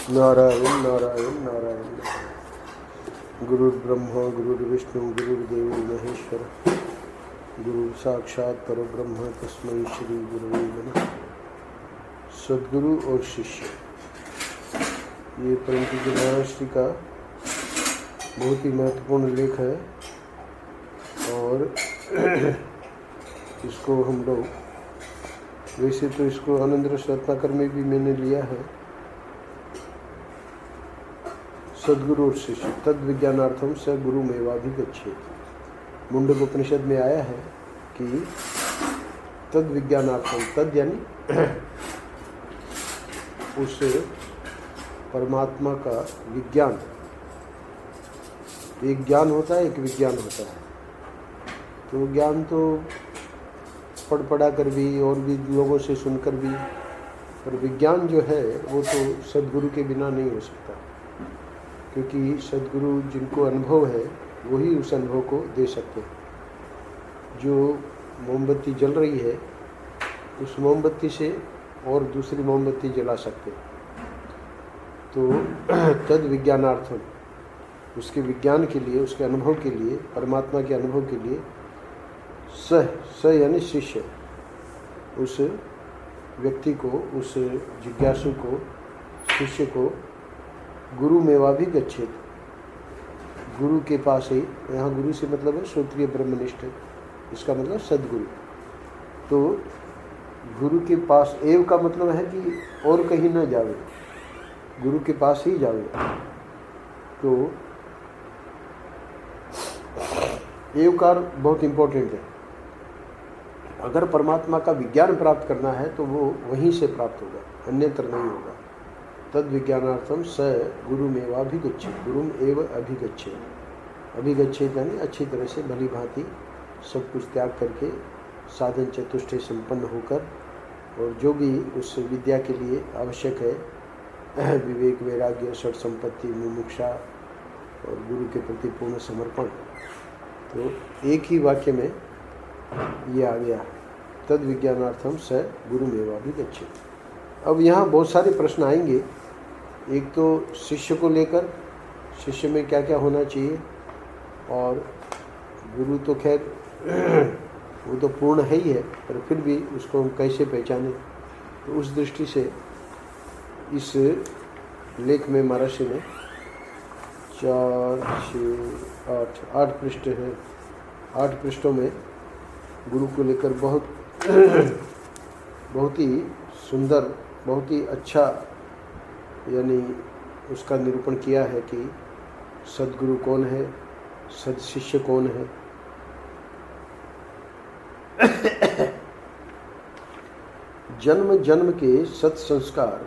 नारायण नारायण नारायण। गुरुर्ब्रह्मा गुरुर्विष्णु गुरुर्देवो महेश्वर, गुरु साक्षात परब्रह्म तस्मै श्री गुरुवे नमः। सद्गुरु और शिष्य, ये परम पूज्य महाराष्ट्र का बहुत ही महत्वपूर्ण लेख है और इसको हम लोग वैसे तो इसको आनंद रस रत्नाकर में भी मैंने लिया है। सद्गुरु और शिष्य तद विज्ञानार्थम स गुरु मेवाभिगच्छेत्। मुंडकोपनिषद में आया है कि तद विज्ञानार्थम, तद यानी उस परमात्मा का विज्ञान, एक ज्ञान होता है एक विज्ञान होता है। तो ज्ञान तो पढ़ा कर भी और भी लोगों से सुनकर भी, पर विज्ञान जो है वो तो सद्गुरु के बिना नहीं हो सकता, क्योंकि सद्गुरु जिनको अनुभव है वही उस अनुभव को दे सकते हैं। जो मोमबत्ती जल रही है उस मोमबत्ती से और दूसरी मोमबत्ती जला सकते हैं। तो तद विज्ञानार्थम, उसके विज्ञान के लिए, उसके अनुभव के लिए, परमात्मा के अनुभव के लिए स यानी शिष्य, उस व्यक्ति को, उस जिज्ञासु को, शिष्य को गुरु मेवाभिगच्छेत्, गुरु के पास ही, यहाँ गुरु से मतलब है श्रोत्रिय ब्रह्मनिष्ठ, इसका मतलब सद्गुरु। तो गुरु के पास, एव का मतलब है कि और कहीं न जावे, गुरु के पास ही जावे। तो एवकार बहुत इम्पोर्टेंट है। अगर परमात्मा का विज्ञान प्राप्त करना है तो वो वहीं से प्राप्त होगा, अन्यत्र नहीं होगा। तद विज्ञानार्थम स गुरु मेवाभिगच्छेत्, गुरुम एव अभिगच्छेत्। अभिगच्छेत् यानी अच्छी तरह से भली भांति सब कुछ त्याग करके साधन चतुष्टय संपन्न होकर, और जो भी उस विद्या के लिए आवश्यक है, विवेक वैराग्य षट संपत्ति मुमुक्षा और गुरु के प्रति पूर्ण समर्पण। तो एक ही वाक्य में ये आ गया, तद विज्ञानार्थम स गुरु मेवाभिगच्छेत्। अब यहाँ बहुत सारे प्रश्न आएंगे। एक तो शिष्य को लेकर, शिष्य में क्या क्या होना चाहिए, और गुरु तो खैर वो तो पूर्ण है ही है, पर फिर भी उसको हम कैसे पहचानें। तो उस दृष्टि से इस लेख में महर्षि ने 4, 6, 8 पृष्ठ है। 8 पृष्ठों में गुरु को लेकर बहुत ही सुंदर, बहुत ही अच्छा, यानी उसका निरूपण किया है कि सद्गुरु कौन है, सद्शिष्य कौन है। जन्म जन्म के सत्संस्कार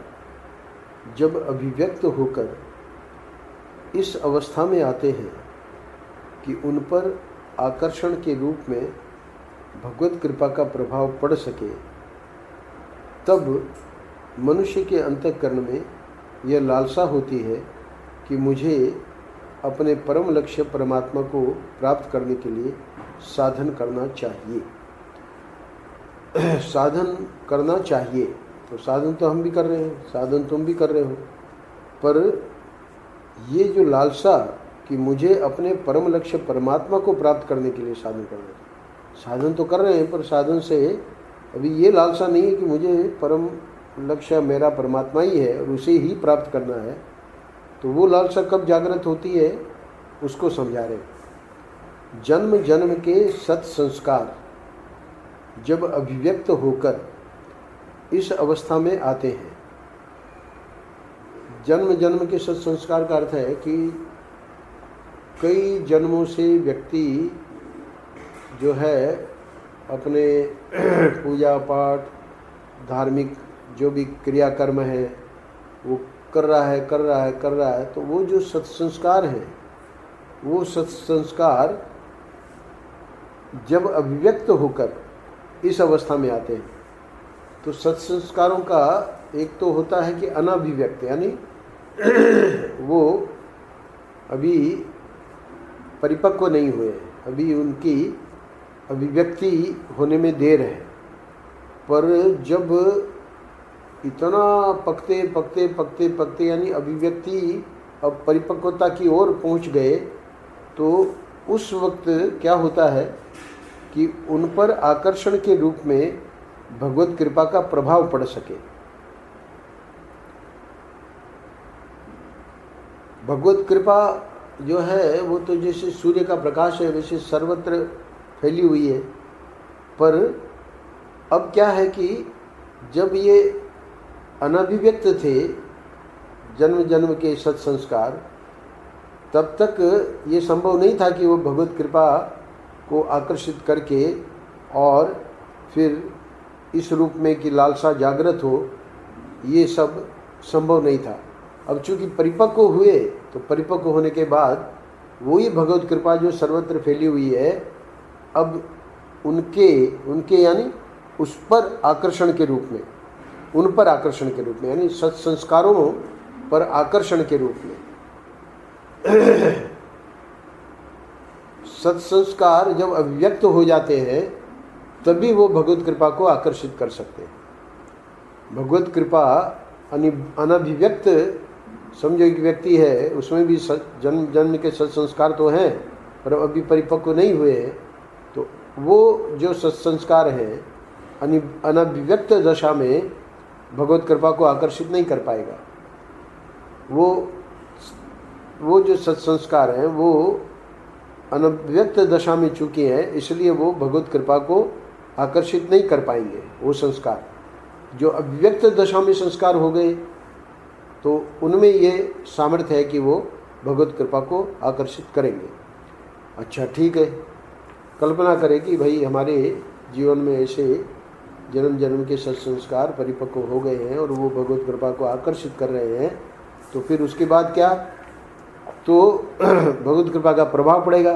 जब अभिव्यक्त होकर इस अवस्था में आते हैं कि उन पर आकर्षण के रूप में भगवत कृपा का प्रभाव पड़ सके, तब मनुष्य के अंतःकरण में यह लालसा होती है कि मुझे अपने परम लक्ष्य परमात्मा को प्राप्त करने के लिए साधन करना चाहिए। साधन करना चाहिए, तो साधन तो हम भी कर रहे हैं, साधन तुम भी कर रहे हो, पर ये जो लालसा कि मुझे अपने परम लक्ष्य परमात्मा को प्राप्त करने के लिए साधन करना है, साधन तो कर रहे हैं, पर साधन से अभी ये लालसा नहीं है कि मुझे परम लक्ष्य मेरा परमात्मा ही है और उसे ही प्राप्त करना है। तो वो लालसा कब जागृत होती है, उसको समझा रहे। जन्म जन्म के सत्संस्कार जब अभिव्यक्त होकर इस अवस्था में आते हैं। जन्म जन्म के सत्संस्कार का अर्थ है कि कई जन्मों से व्यक्ति जो है अपने पूजा पाठ, धार्मिक जो भी क्रियाकर्म है वो कर रहा है। तो वो जो सत्संस्कार हैं, वो सत्संस्कार जब अभिव्यक्त होकर इस अवस्था में आते हैं, तो सत्संस्कारों का एक तो होता है कि अनाभिव्यक्त, यानी वो अभी परिपक्व नहीं हुए, अभी उनकी अभिव्यक्ति होने में देर है। पर जब इतना पकते पकते पकते पकते यानी अभिव्यक्ति अब परिपक्वता की ओर पहुंच गए, तो उस वक्त क्या होता है कि उन पर आकर्षण के रूप में भगवत कृपा का प्रभाव पड़ सके। भगवत कृपा जो है वो तो जैसे सूर्य का प्रकाश है वैसे सर्वत्र फैली हुई है, पर अब क्या है कि जब ये अनभिव्यक्त थे जन्म जन्म के सत्संस्कार, तब तक ये संभव नहीं था कि वो भगवत कृपा को आकर्षित करके और फिर इस रूप में कि लालसा जागृत हो, ये सब संभव नहीं था। अब चूंकि परिपक्व हुए तो परिपक्व होने के बाद वही भगवत कृपा जो सर्वत्र फैली हुई है, अब उनके यानी उस पर आकर्षण के रूप में, उन पर आकर्षण के रूप में यानी सत्संस्कारों पर आकर्षण के रूप में सत्संस्कार जब अभिव्यक्त हो जाते हैं तभी वो भगवत कृपा को आकर्षित कर सकते हैं। भगवत कृपा अनभिव्यक्त समझो एक व्यक्ति है, उसमें भी जन्म जन्म के सत्संस्कार तो हैं पर अभी परिपक्व नहीं हुए हैं, तो वो जो सत्संस्कार हैं अनभिव्यक्त दशा में भगवत कृपा को आकर्षित नहीं कर पाएगा। वो जो सत्संस्कार हैं वो अनभिव्यक्त दशा में चुके हैं, इसलिए वो भगवत कृपा को आकर्षित नहीं कर पाएंगे। वो संस्कार जो अभिव्यक्त दशा में संस्कार हो गए तो उनमें ये सामर्थ्य है कि वो भगवत कृपा को आकर्षित करेंगे। अच्छा ठीक है, कल्पना करें कि भाई हमारे जीवन में ऐसे जन्म जन्म के सत्संस्कार परिपक्व हो गए हैं और वो भगवत कृपा को आकर्षित कर रहे हैं, तो फिर उसके बाद क्या, तो भगवत कृपा का प्रभाव पड़ेगा।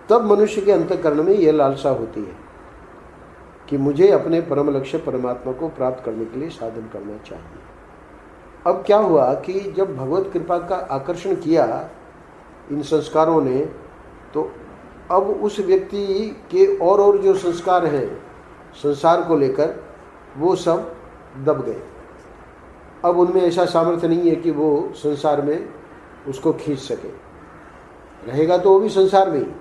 तब मनुष्य के अंतःकरण में यह लालसा होती है कि मुझे अपने परम लक्ष्य परमात्मा को प्राप्त करने के लिए साधन करना चाहिए। अब क्या हुआ कि जब भगवत कृपा का आकर्षण किया इन संस्कारों ने, तो अब उस व्यक्ति के और जो संस्कार हैं संसार को लेकर वो सब दब गए। अब उनमें ऐसा सामर्थ्य नहीं है कि वो संसार में उसको खींच सके। रहेगा तो वो भी संसार में ही,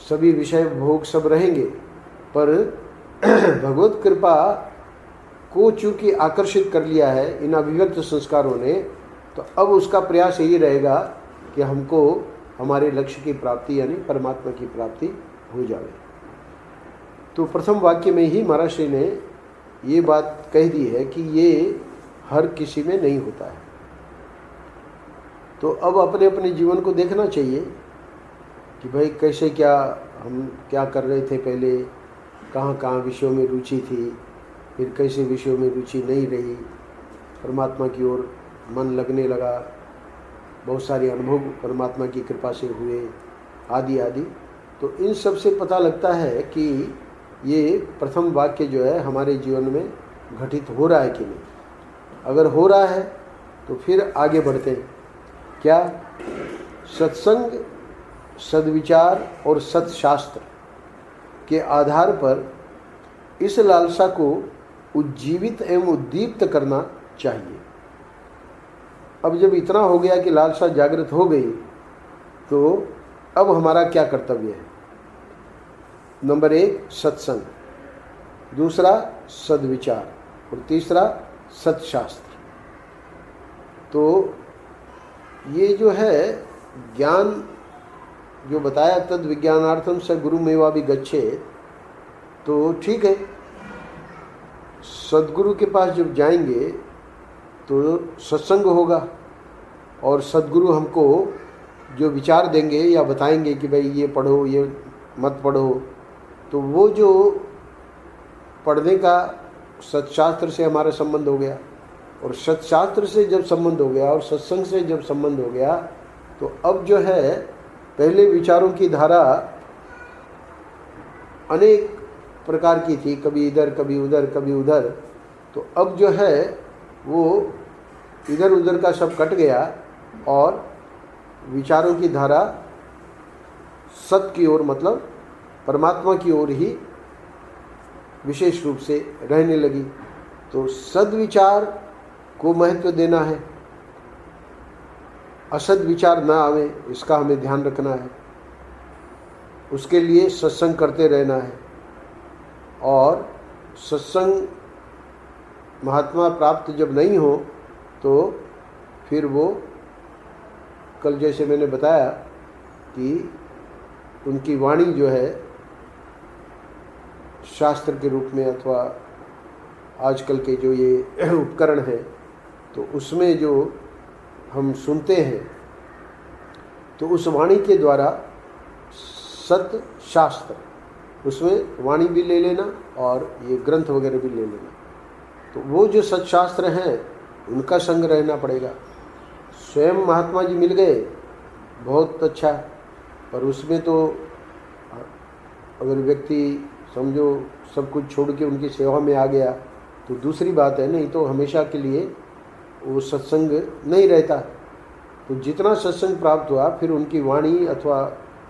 सभी विषय भोग सब रहेंगे, पर भगवत कृपा को चूंकि आकर्षित कर लिया है इन अभिव्यक्त संस्कारों ने, तो अब उसका प्रयास यही रहेगा कि हमको हमारे लक्ष्य की प्राप्ति यानी परमात्मा की प्राप्ति हो जाए। तो प्रथम वाक्य में ही महाराज श्री ने ये बात कह दी है कि ये हर किसी में नहीं होता है। तो अब अपने अपने जीवन को देखना चाहिए कि भाई कैसे हम क्या कर रहे थे पहले, कहाँ कहाँ विषयों में रुचि थी, फिर कैसे विषयों में रुचि नहीं रही, परमात्मा की ओर मन लगने लगा, बहुत सारे अनुभव परमात्मा की कृपा से हुए आदि आदि। तो इन सब से पता लगता है कि ये प्रथम वाक्य जो है हमारे जीवन में घटित हो रहा है कि नहीं। अगर हो रहा है तो फिर आगे बढ़ते हैं। क्या? सत्संग, सद्विचार और सत्शास्त्र के आधार पर इस लालसा को उज्जीवित एवं उद्दीप्त करना चाहिए। अब जब इतना हो गया कि लालसा जागृत हो गई, तो अब हमारा क्या कर्तव्य है? नंबर 1 सत्संग, दूसरा सद्विचार और तीसरा सत्शास्त्र। तो ये जो है ज्ञान जो बताया, तद विज्ञानार्थम स गुरुमेवा भी गच्छे, तो ठीक है, सद्गुरु के पास जब जाएंगे तो सत्संग होगा और सद्गुरु हमको जो विचार देंगे या बताएंगे कि भाई ये पढ़ो ये मत पढ़ो, तो वो जो पढ़ने का सत्शास्त्र से हमारा संबंध हो गया, और सत्शास्त्र से जब संबंध हो गया और सत्संग से जब संबंध हो गया, तो अब जो है पहले विचारों की धारा अनेक प्रकार की थी, कभी इधर कभी उधर कभी उधर, तो अब जो है वो इधर उधर का सब कट गया और विचारों की धारा सत्य की ओर, मतलब परमात्मा की ओर ही विशेष रूप से रहने लगी। तो सद्विचार को महत्व देना है, असद विचार ना आवे इसका हमें ध्यान रखना है। उसके लिए सत्संग करते रहना है। और सत्संग महात्मा प्राप्त जब नहीं हो तो फिर वो कल जैसे मैंने बताया कि उनकी वाणी जो है शास्त्र के रूप में अथवा आजकल के जो ये उपकरण हैं तो उसमें जो हम सुनते हैं तो उस वाणी के द्वारा सत शास्त्र उसमें वाणी भी ले लेना और ये ग्रंथ वगैरह भी ले लेना। तो वो जो सत्शास्त्र हैं उनका संग रहना पड़ेगा। स्वयं महात्मा जी मिल गए बहुत अच्छा, पर उसमें तो अगर व्यक्ति समझो सब कुछ छोड़ के उनकी सेवा में आ गया तो दूसरी बात है, नहीं तो हमेशा के लिए वो सत्संग नहीं रहता। तो जितना सत्संग प्राप्त हुआ फिर उनकी वाणी अथवा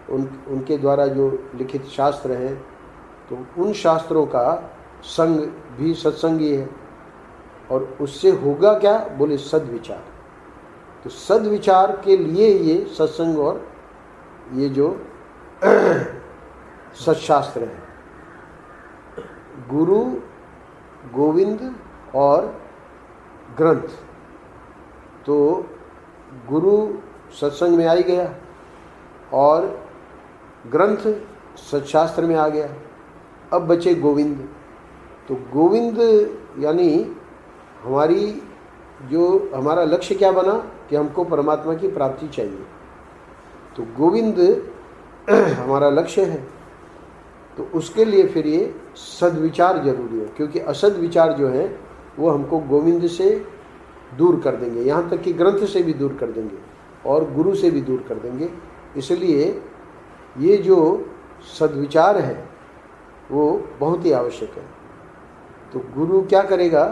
उनके द्वारा जो लिखित शास्त्र हैं तो उन शास्त्रों का संग भी सत्संग ही है। और उससे होगा क्या, बोले सद्विचार। तो सद्विचार के लिए ये सत्संग और ये जो सत्शास्त्र है, गुरु गोविंद और ग्रंथ। तो गुरु सत्संग में आ ही गया और ग्रंथ सत्शास्त्र में आ गया। अब बचे गोविंद। तो गोविंद यानी हमारा लक्ष्य क्या बना कि हमको परमात्मा की प्राप्ति चाहिए। तो गोविंद हमारा लक्ष्य है। तो उसके लिए फिर ये सद्विचार जरूरी है, क्योंकि असद विचार जो है वो हमको गोविंद से दूर कर देंगे, यहाँ तक कि ग्रंथ से भी दूर कर देंगे और गुरु से भी दूर कर देंगे। इसलिए ये जो सद्विचार है वो बहुत ही आवश्यक है। तो गुरु क्या करेगा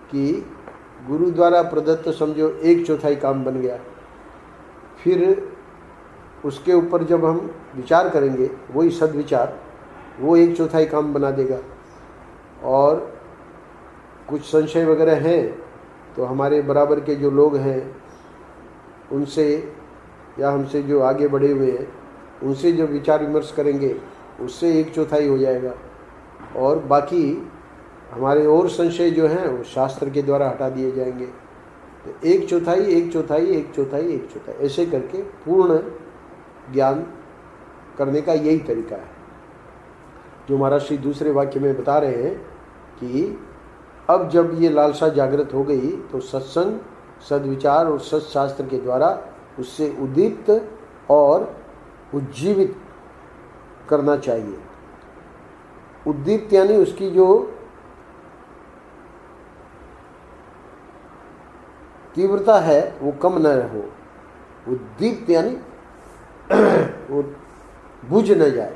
कि गुरु द्वारा प्रदत्त समझो 1/4 काम बन गया, फिर उसके ऊपर जब हम विचार करेंगे वही सद्विचार वो 1/4 काम बना देगा। और कुछ संशय वगैरह हैं तो हमारे बराबर के जो लोग हैं उनसे या हमसे जो आगे बढ़े हुए हैं उनसे जो विचार विमर्श करेंगे उससे 1/4 हो जाएगा। और बाकी हमारे और संशय जो हैं वो शास्त्र के द्वारा हटा दिए जाएंगे। तो 1/4 1/4 1/4 1/4 ऐसे करके पूर्ण ज्ञान करने का यही तरीका है जो महाराज श्री दूसरे वाक्य में बता रहे हैं कि अब जब ये लालसा जागृत हो गई तो सत्संग सद्विचार और सत्शास्त्र के द्वारा उससे उद्दीप्त और उज्जीवित करना चाहिए। उद्दीप्त यानी उसकी जो तीव्रता है वो कम न हो। उद्दीप्त यानी वो बुझ न जाए,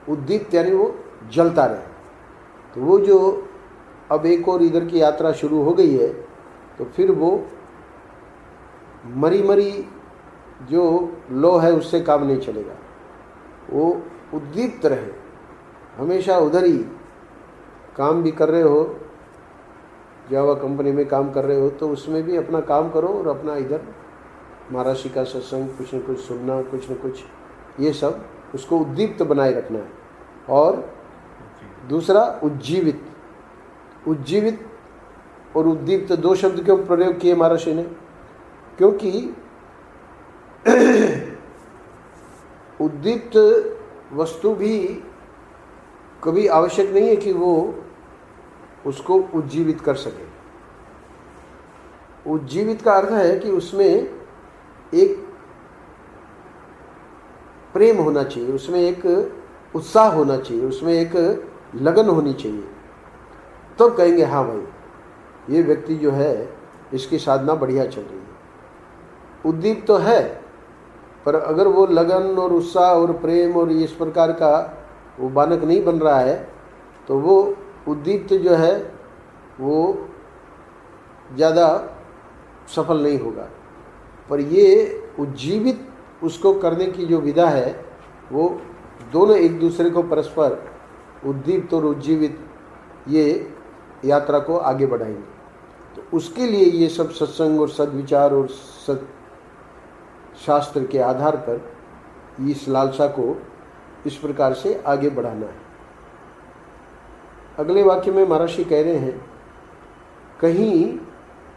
उद्दीप्त यानी वो जलता रहे। तो वो जो अब एक और इधर की यात्रा शुरू हो गई है तो फिर वो मरी मरी जो लो है उससे काम नहीं चलेगा। वो उद्दीप्त रहे, हमेशा उधर ही काम भी कर रहे हो, जावा कंपनी में काम कर रहे हो तो उसमें भी अपना काम करो और अपना इधर महाराष्ट्र का सत्संग कुछ न कुछ सुनना, कुछ न कुछ ये सब उसको उद्दीप्त बनाए रखना है। और दूसरा उज्जीवित। उज्जीवित और उद्दीप्त 2 शब्द क्यों प्रयोग किए महर्षि ने, क्योंकि उद्दीप्त वस्तु भी कभी आवश्यक नहीं है कि वो उसको उज्जीवित कर सके। उज्जीवित का अर्थ है कि उसमें एक प्रेम होना चाहिए, उसमें एक उत्साह होना चाहिए, उसमें एक लगन होनी चाहिए। तब तो कहेंगे हाँ भाई ये व्यक्ति जो है इसकी साधना बढ़िया चल रही है। उद्दीप्त तो है पर अगर वो लगन और उत्साह और प्रेम और इस प्रकार का वो बालक नहीं बन रहा है तो वो उद्दीप्त जो है वो ज़्यादा सफल नहीं होगा। पर ये उज्जीवित उसको करने की जो विधा है वो दोनों एक दूसरे को परस्पर उद्दीप्त और उज्जीवित ये यात्रा को आगे बढ़ाएंगे। तो उसके लिए ये सब सत्संग और सद्विचार और शास्त्र के आधार पर इस लालसा को इस प्रकार से आगे बढ़ाना है। अगले वाक्य में महर्षि कह रहे हैं, कहीं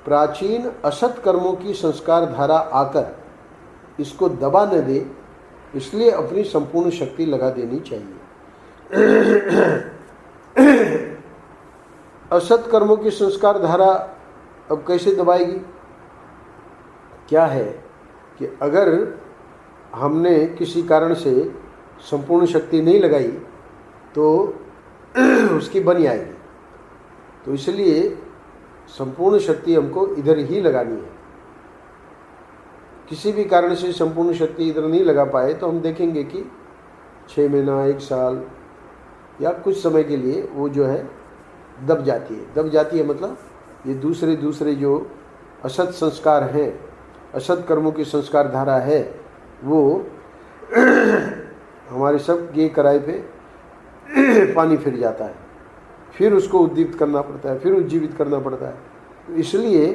प्राचीन असत कर्मों की संस्कार धारा आकर इसको दबा न दे, इसलिए अपनी संपूर्ण शक्ति लगा देनी चाहिए। असत कर्मों की संस्कार धारा अब कैसे दबाएगी? क्या है कि अगर हमने किसी कारण से संपूर्ण शक्ति नहीं लगाई तो उसकी बनी आएगी। तो इसलिए संपूर्ण शक्ति हमको इधर ही लगानी है। किसी भी कारण से संपूर्ण शक्ति इधर नहीं लगा पाए तो हम देखेंगे कि 6 महीना, 1 साल या कुछ समय के लिए वो जो है दब जाती है। दब जाती है मतलब ये दूसरे जो असत संस्कार हैं, असत कर्मों की संस्कार धारा है, वो हमारे सब ये कराए पे पानी फिर जाता है, फिर उसको उद्दीप्त करना पड़ता है, फिर उज्जीवित करना पड़ता है। तो इसलिए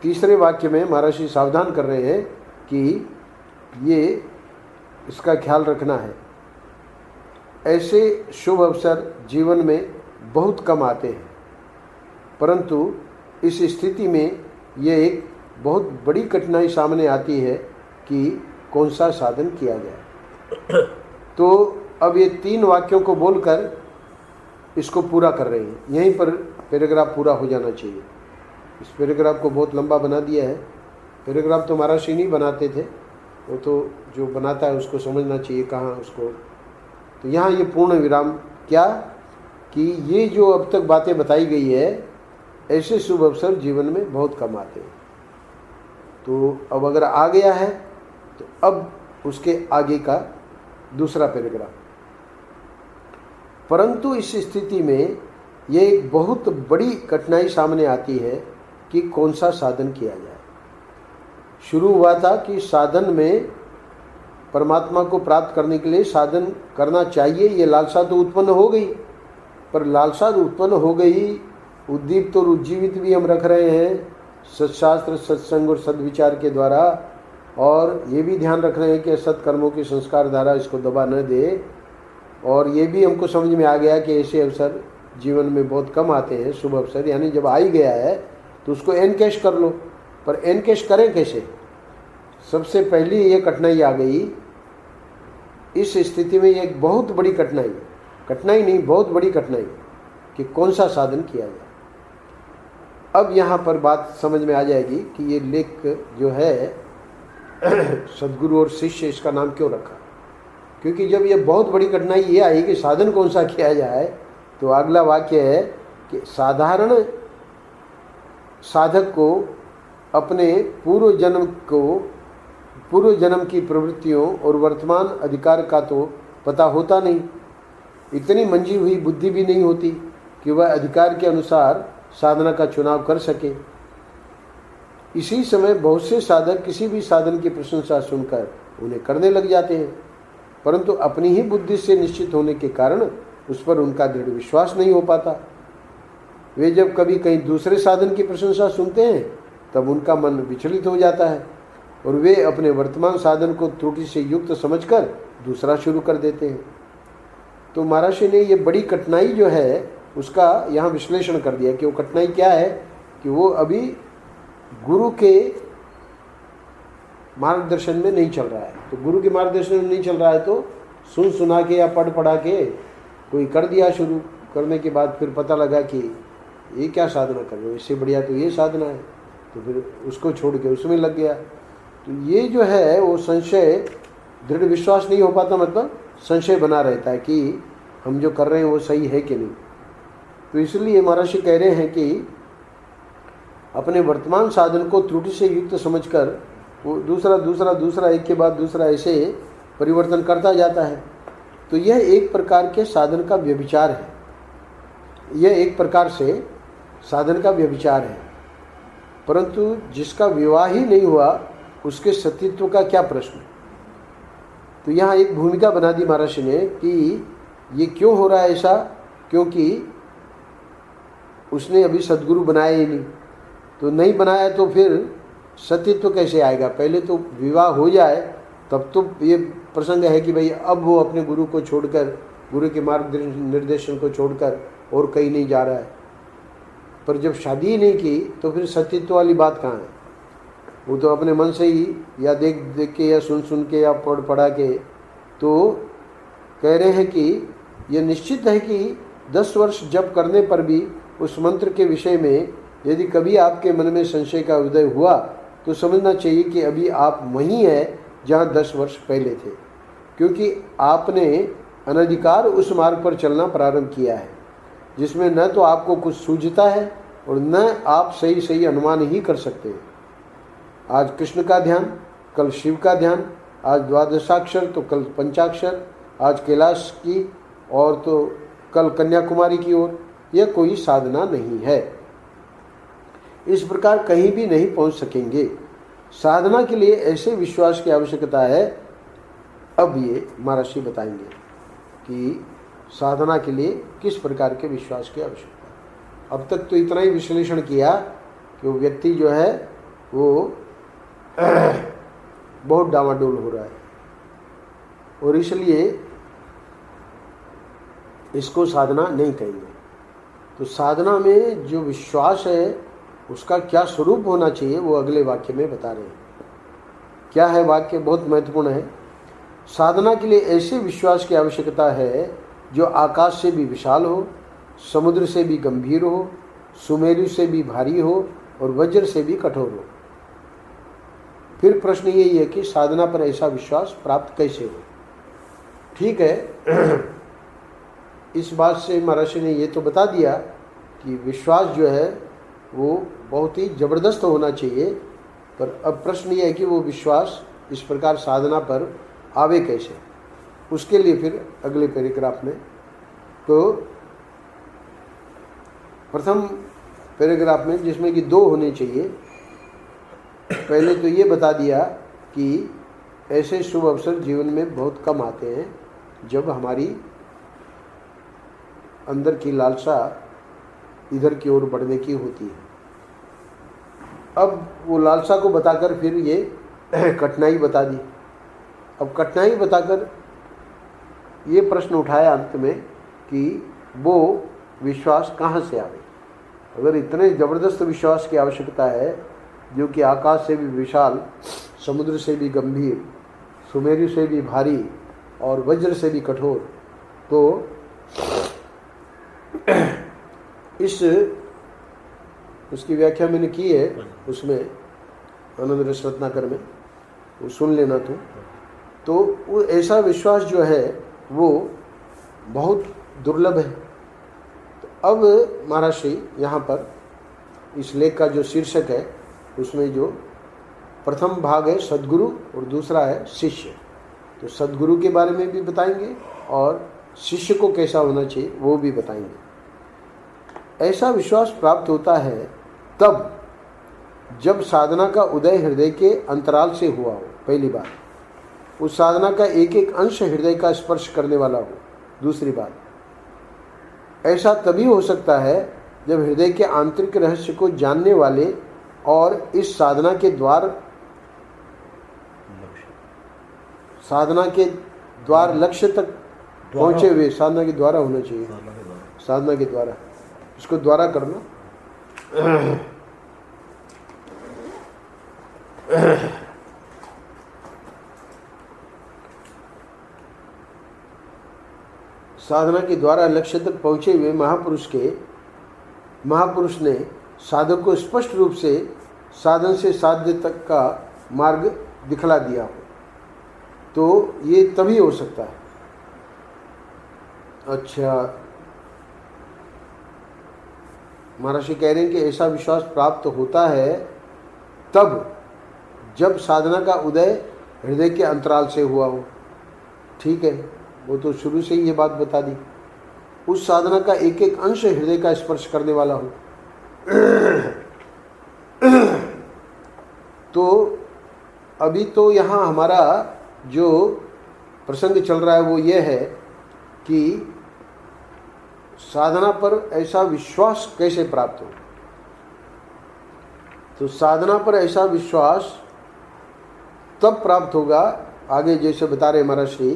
तीसरे वाक्य में महर्षि सावधान कर रहे हैं कि ये इसका ख्याल रखना है। ऐसे शुभ अवसर जीवन में बहुत कम आते हैं, परंतु इस स्थिति में ये एक बहुत बड़ी कठिनाई सामने आती है कि कौन सा साधन किया जाए। तो अब ये 3 वाक्यों को बोलकर इसको पूरा कर रहे हैं। यहीं पर पैराग्राफ पूरा हो जाना चाहिए। इस पैराग्राफ को बहुत लंबा बना दिया है। पैराग्राफ तो महर्षि नहीं बनाते थे, वो तो जो बनाता है उसको समझना चाहिए कहाँ उसको। तो यहाँ ये पूर्ण विराम क्या कि ये जो अब तक बातें बताई गई है, ऐसे शुभ अवसर जीवन में बहुत कम आते हैं। तो अब अगर आ गया है तो अब उसके आगे का दूसरा पैराग्राफ, परंतु इस स्थिति में ये एक बहुत बड़ी कठिनाई सामने आती है कि कौन सा साधन किया जाए। शुरू हुआ था कि साधन में परमात्मा को प्राप्त करने के लिए साधन करना चाहिए, ये लालसा तो उत्पन्न हो गई। पर लालसा उत्पन्न हो गई, उद्दीप्त और उज्जीवित भी हम रख रहे हैं सत्शास्त्र, सत्संग और सद्विचार के द्वारा, और ये भी ध्यान रख रहे हैं कि सत्कर्मों की संस्कार धारा इसको दबा न दे। और ये भी हमको समझ में आ गया कि ऐसे अवसर जीवन में बहुत कम आते हैं, शुभ अवसर। यानी जब आ ही गया है तो उसको एनकैश कर लो। पर एनकैश करें कैसे? सबसे पहली ये कठिनाई आ गई। इस स्थिति में एक बहुत बड़ी कठिनाई नहीं, बहुत बड़ी कठिनाई कि कौन सा साधन किया जाए। अब यहाँ पर बात समझ में आ जाएगी कि ये लेख जो है सद्गुरु और शिष्य, इसका नाम क्यों रखा। क्योंकि जब ये बहुत बड़ी कठिनाई ये आई कि साधन कौन सा किया जाए, तो अगला वाक्य है कि साधारण साधक को अपने पूर्व जन्म की प्रवृत्तियों और वर्तमान अधिकार का तो पता होता नहीं। इतनी मंजी हुई बुद्धि भी नहीं होती कि वह अधिकार के अनुसार साधना का चुनाव कर सके। इसी समय बहुत से साधक किसी भी साधन की प्रशंसा सुनकर उन्हें करने लग जाते हैं, परंतु अपनी ही बुद्धि से निश्चित होने के कारण उस पर उनका दृढ़ विश्वास नहीं हो पाता। वे जब कभी कहीं दूसरे साधन की प्रशंसा सुनते हैं तब उनका मन विचलित हो जाता है और वे अपने वर्तमान साधन को त्रुटि से युक्त समझकर दूसरा शुरू कर देते हैं। तो महर्षि ने ये बड़ी कठिनाई जो है उसका यहाँ विश्लेषण कर दिया कि वो कठिनाई क्या है कि वो अभी गुरु के मार्गदर्शन में नहीं चल रहा है। तो गुरु के मार्गदर्शन में नहीं चल रहा है तो सुना के या पढ़ा के कोई कर दिया, शुरू करने के बाद फिर पता लगा कि ये क्या साधना कर रहे हो, इससे बढ़िया तो ये साधना है, तो फिर उसको छोड़ के उसमें लग गया। तो ये जो है वो संशय, दृढ़ विश्वास नहीं हो पाता, मतलब संशय बना रहता है कि हम जो कर रहे हैं वो सही है कि नहीं। तो इसलिए महर्षि कह रहे हैं कि अपने वर्तमान साधन को त्रुटि से युक्त समझकर वो दूसरा एक के बाद दूसरा ऐसे परिवर्तन करता जाता है। तो यह एक प्रकार के साधन का व्यभिचार है, यह एक प्रकार से साधन का व्यभिचार है। परंतु जिसका विवाह ही नहीं हुआ उसके सतीत्व का क्या प्रश्न। तो यहाँ एक भूमिका बना दी महर्षि ने कि ये क्यों हो रहा है ऐसा, क्योंकि उसने अभी सद्गुरु बनाया ही नहीं, तो नहीं बनाया तो फिर सतीत्व कैसे आएगा? पहले तो विवाह हो जाए तब तो ये प्रसंग है कि भाई अब वो अपने गुरु को छोड़कर, गुरु के मार्ग निर्देशन को छोड़कर और कहीं नहीं जा रहा है। पर जब शादी ही नहीं की तो फिर सतीत्व वाली बात कहाँ है? वो तो अपने मन से ही या देख देख के या सुन सुन के या पढ़ पढ़ा के तो कह रहे हैं कि यह निश्चित है कि 10 वर्ष जप करने पर भी उस मंत्र के विषय में यदि कभी आपके मन में संशय का उदय हुआ तो समझना चाहिए कि अभी आप वहीं हैं जहाँ 10 वर्ष पहले थे, क्योंकि आपने अनधिकार उस मार्ग पर चलना प्रारंभ किया है जिसमें न तो आपको कुछ सूझता है और न आप सही सही अनुमान ही कर सकते हैं। आज कृष्ण का ध्यान, कल शिव का ध्यान, आज द्वादशाक्षर तो कल पंचाक्षर, आज कैलाश की और तो कल कन्याकुमारी की ओर, यह कोई साधना नहीं है। इस प्रकार कहीं भी नहीं पहुंच सकेंगे। साधना के लिए ऐसे विश्वास की आवश्यकता है। अब ये महर्षि बताएंगे कि साधना के लिए किस प्रकार के विश्वास की आवश्यकता है। अब तक तो इतना ही विश्लेषण किया कि वो व्यक्ति जो है वो बहुत डामाडोल हो रहा है और इसलिए इसको साधना नहीं कहेंगे। तो साधना में जो विश्वास है उसका क्या स्वरूप होना चाहिए वो अगले वाक्य में बता रहे हैं। क्या है वाक्य? बहुत महत्वपूर्ण है। साधना के लिए ऐसे विश्वास की आवश्यकता है जो आकाश से भी विशाल हो, समुद्र से भी गंभीर हो, सुमेरु से भी भारी हो और वज्र से भी कठोर हो। फिर प्रश्न यही है कि साधना पर ऐसा विश्वास प्राप्त कैसे हो? ठीक है, इस बात से महर्षि ने ये तो बता दिया कि विश्वास जो है वो बहुत ही ज़बरदस्त होना चाहिए, पर अब प्रश्न ये है कि वो विश्वास इस प्रकार साधना पर आवे कैसे। उसके लिए फिर अगले पैराग्राफ में, तो प्रथम पैराग्राफ में जिसमें कि 2 होने चाहिए, पहले तो ये बता दिया कि ऐसे शुभ अवसर जीवन में बहुत कम आते हैं जब हमारी अंदर की लालसा इधर की ओर बढ़ने की होती है। अब वो लालसा को बताकर फिर ये कठिनाई बता दी। अब कठिनाई बताकर ये प्रश्न उठाया अंत में कि वो विश्वास कहाँ से आवे। अगर इतने ज़बरदस्त विश्वास की आवश्यकता है जो कि आकाश से भी विशाल, समुद्र से भी गंभीर, सुमेरु से भी भारी और वज्र से भी कठोर, तो इस उसकी व्याख्या मैंने की है उसमें आनंद रस रत्नाकर में, वो सुन लेना तो वो ऐसा विश्वास जो है वो बहुत दुर्लभ है। तो अब महर्षि यहाँ पर इस लेख का जो शीर्षक है उसमें जो प्रथम भाग है सद्गुरु और दूसरा है शिष्य। तो सद्गुरु के बारे में भी बताएंगे और शिष्य को कैसा होना चाहिए वो भी बताएंगे। ऐसा विश्वास प्राप्त होता है तब जब साधना का उदय हृदय के अंतराल से हुआ हो। पहली बात, उस साधना का एक एक अंश हृदय का स्पर्श करने वाला हो। दूसरी बात, ऐसा तभी हो सकता है जब हृदय के आंतरिक रहस्य को जानने वाले और इस साधना के द्वार लक्ष्य तक पहुंचे हुए, साधना के द्वारा होना चाहिए, साधना के द्वारा, इसको द्वारा करना, साधना के द्वारा लक्ष्य तक पहुंचे हुए महापुरुष ने साधक को स्पष्ट रूप से साधन से साध्य तक का मार्ग दिखला दिया हो, तो ये तभी हो सकता है। अच्छा, महर्षि कह रहे हैं कि ऐसा विश्वास प्राप्त होता है तब जब साधना का उदय हृदय के अंतराल से हुआ हो। ठीक है, वो तो शुरू से ही ये बात बता दी। उस साधना का एक एक अंश हृदय का स्पर्श करने वाला हो। तो अभी तो यहाँ हमारा जो प्रसंग चल रहा है वो ये है कि साधना पर ऐसा विश्वास कैसे प्राप्त हो? तो साधना पर ऐसा विश्वास तब प्राप्त होगा, आगे जैसे बता रहे महर्षि,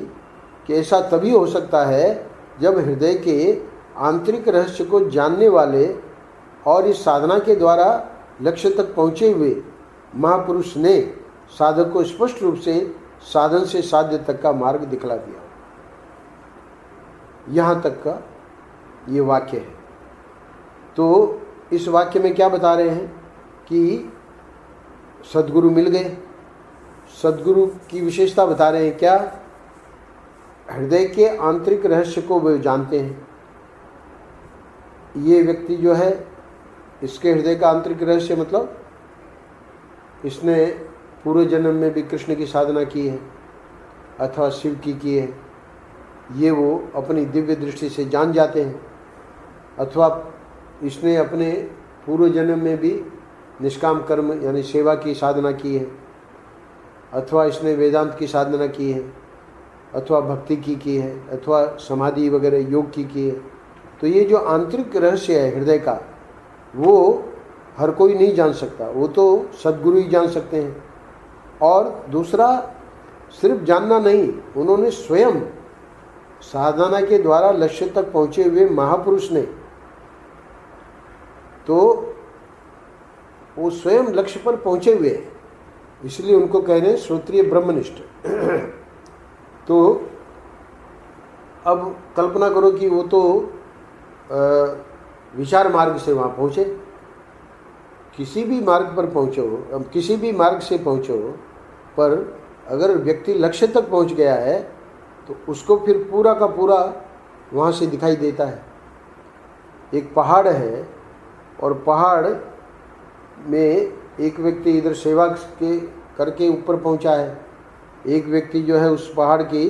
कि ऐसा तभी हो सकता है जब हृदय के आंतरिक रहस्य को जानने वाले और इस साधना के द्वारा लक्ष्य तक पहुँचे हुए महापुरुष ने साधक को स्पष्ट रूप से साधन से साध्य तक का मार्ग दिखला दिया। यहाँ तक का ये वाक्य है। तो इस वाक्य में क्या बता रहे हैं कि सद्गुरु मिल गए। सद्गुरु की विशेषता बता रहे हैं क्या? हृदय के आंतरिक रहस्य को वे जानते हैं। ये व्यक्ति जो है, इसके हृदय का आंतरिक रहस्य मतलब इसने पूर्व जन्म में भी कृष्ण की साधना की है अथवा शिव की है, ये वो अपनी दिव्य दृष्टि से जान जाते हैं। अथवा इसने अपने पूर्व जन्म में भी निष्काम कर्म यानी सेवा की साधना की है, अथवा इसने वेदांत की साधना की है, अथवा भक्ति की है, अथवा समाधि वगैरह योग की है। तो ये जो आंतरिक रहस्य है हृदय का, वो हर कोई नहीं जान सकता, वो तो सद्गुरु ही जान सकते हैं। और दूसरा, सिर्फ जानना नहीं, उन्होंने स्वयं साधना के द्वारा लक्ष्य तक पहुँचे हुए महापुरुष ने, तो वो स्वयं लक्ष्य पर पहुँचे हुए हैं, इसलिए उनको कह रहे हैं श्रोत्रिय ब्रह्मनिष्ठ। तो अब कल्पना करो कि वो तो विचार मार्ग से वहाँ पहुँचे, किसी भी मार्ग पर पहुँचो, अब किसी भी मार्ग से पहुँचो, पर अगर व्यक्ति लक्ष्य तक पहुँच गया है तो उसको फिर पूरा का पूरा वहाँ से दिखाई देता है। एक पहाड़ है और पहाड़ में एक व्यक्ति इधर सेवा के करके ऊपर पहुँचा है, एक व्यक्ति जो है उस पहाड़ की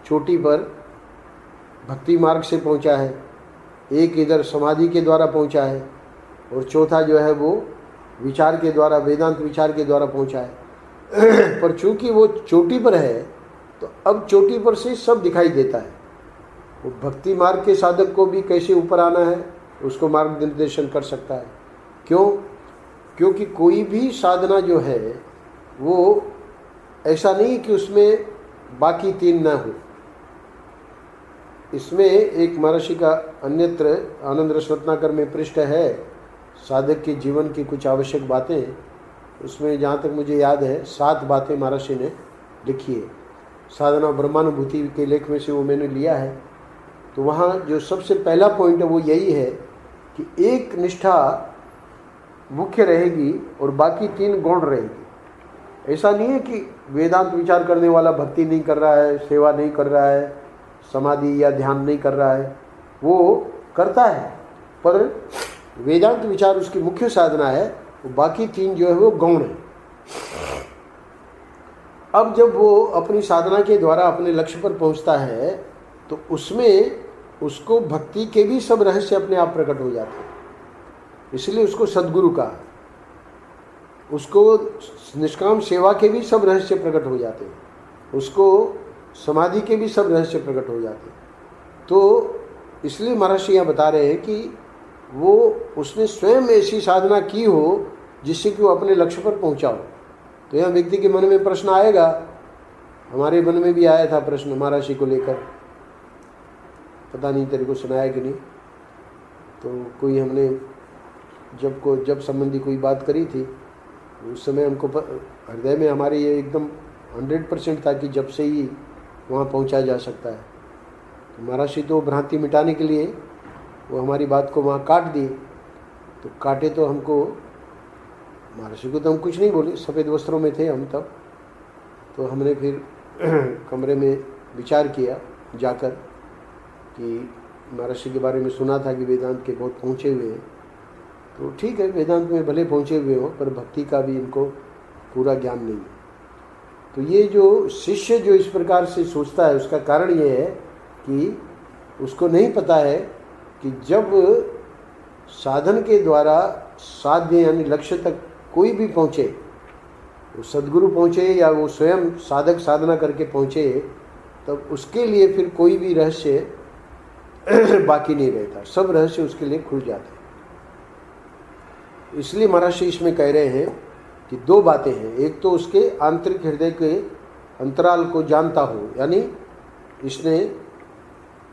चोटी पर भक्ति मार्ग से पहुँचा है, एक इधर समाधि के द्वारा पहुँचा है, और चौथा जो है वो विचार के द्वारा, वेदांत विचार के द्वारा पहुँचा है। पर चूंकि वो चोटी पर है तो अब चोटी पर से सब दिखाई देता है। वो भक्ति मार्ग के साधक को भी कैसे ऊपर आना है उसको मार्गदर्शन कर सकता है। क्यों? क्योंकि कोई भी साधना जो है वो ऐसा नहीं कि उसमें बाकी तीन ना हो। इसमें एक महर्षि का अन्यत्र आनंद रस रत्नाकर में पृष्ठ है, साधक के जीवन की कुछ आवश्यक बातें। उसमें जहाँ तक मुझे याद है 7 बातें महर्षि ने लिखी है। साधना ब्रह्मानुभूति के लेख में से वो मैंने लिया है। तो वहाँ जो सबसे पहला पॉइंट है वो यही है कि एक निष्ठा मुख्य रहेगी और बाकी 3 गौण रहेगी। ऐसा नहीं है कि वेदांत विचार करने वाला भक्ति नहीं कर रहा है, सेवा नहीं कर रहा है, समाधि या ध्यान नहीं कर रहा है, वो करता है, पर वेदांत विचार उसकी मुख्य साधना है, बाकी 3 जो है वो गौण है। अब जब वो अपनी साधना के द्वारा अपने लक्ष्य पर पहुंचता है तो उसमें उसको भक्ति के भी सब रहस्य अपने आप प्रकट हो जाते हैं, इसलिए उसको सद्गुरु कहा। उसको निष्काम सेवा के भी सब रहस्य प्रकट हो जाते हैं, उसको समाधि के भी सब रहस्य प्रकट हो जाते हैं। तो इसलिए महर्षि यहाँ बता रहे हैं कि वो उसने स्वयं ऐसी साधना की हो जिससे कि वो अपने लक्ष्य पर पहुँचा हो। तो यहाँ व्यक्ति के मन में प्रश्न आएगा, हमारे मन में भी आया था प्रश्न महर्षि को लेकर, पता नहीं तेरे को सुनाया कि नहीं। तो कोई हमने जब संबंधी कोई बात करी थी उस समय हमको हृदय में हमारे ये एकदम 100% था कि जब से ही वहाँ पहुँचा जा सकता है। तो महर्षि तो भ्रांति मिटाने के लिए वो हमारी बात को वहाँ काट दिए। तो काटे तो हमको, महर्षि को तो हम कुछ नहीं बोले, सफ़ेद वस्त्रों में थे हम तब। तो हमने फिर कमरे में विचार किया जाकर कि महर्षि के बारे में सुना था कि वेदांत के बहुत पहुँचे हुए हैं, तो ठीक है वेदांत में भले पहुँचे हुए हों पर भक्ति का भी इनको पूरा ज्ञान नहीं है। तो ये जो शिष्य जो इस प्रकार से सोचता है उसका कारण ये है कि उसको नहीं पता है कि जब साधन के द्वारा साध्य यानी लक्ष्य तक कोई भी पहुँचे, वो सद्गुरु पहुँचे या वो स्वयं साधक साधना करके पहुँचे, तब उसके लिए फिर कोई भी रहस्य बाकी नहीं रहता, सब रहस्य उसके लिए खुल जाते हैं। इसलिए महर्षि इसमें कह रहे हैं कि दो बातें हैं, एक तो उसके आंतरिक हृदय के अंतराल को जानता हो, यानी इसने